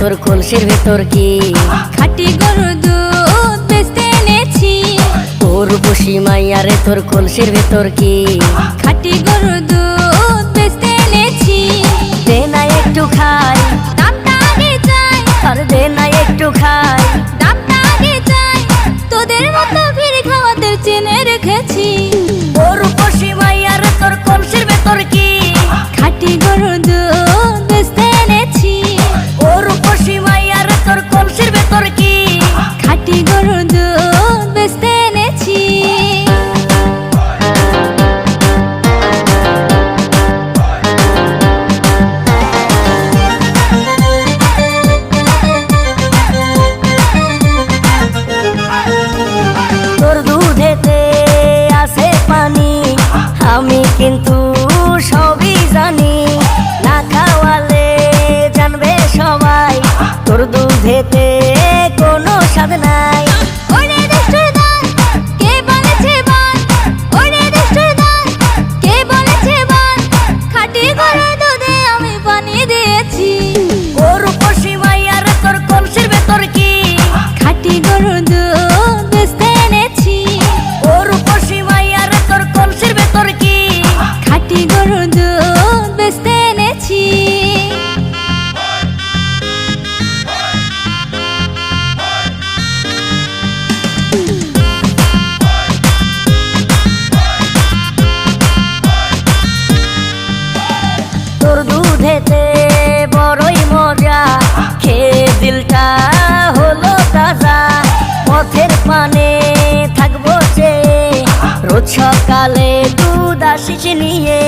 তোর কলসির ভেতর কি? খাঁটি গরুর দুধ বেচতে এনেছি। তোর বসি মাইয়ারে তোর কলসির ভেতর কি? খাঁটি গরুর দুধ বেচতে এনেছি। দে না একটু খাই, দামটা আগে চাই, আর দে না একটু খাই। দামটা আগে চাই, তোদের মতো ভিড় খাওয়াদের চেনে রেখেছি। তোর বসি মাইয়ারে তোর কলসির ভেতর কি? খাঁটি গরুর দুধ বেচতে এনেছি। ওর বসি মাইয়ারে তোর কলসির ভেতর কি? খাঁটি গরুর দুধ বেচতে এনেছি। তোর দুধেতে আছে পানি, আমি কিন্তু সবই জানি। না খাওয়ালে জানবে সবাই তোর দুধেতে কোনো স্বাদ নাই। ওরে দুষ্টুর দল, কে বলেছে বল? ওরে দুষ্টুর দল, কে বলেছে বল? খাঁটি গরুর দুধে আমি পানি দিয়েছি। ওর বসি মাইয়ারে তোর কলসির ভেতর কি? খাঁটি গরুর দুধ বেচতে এনেছি। ওর বসি মাইয়ারে তোর কলসির ভেতর কি? খাঁটি গরুর দুধ বেচতে এনেছি। তোর দুধেতে বড়ই মজা, খেয়ে দিলটা হলো তাজা। পথের পানে থাকবো যে রোজ সকালে দুধ আসিস নিয়ে।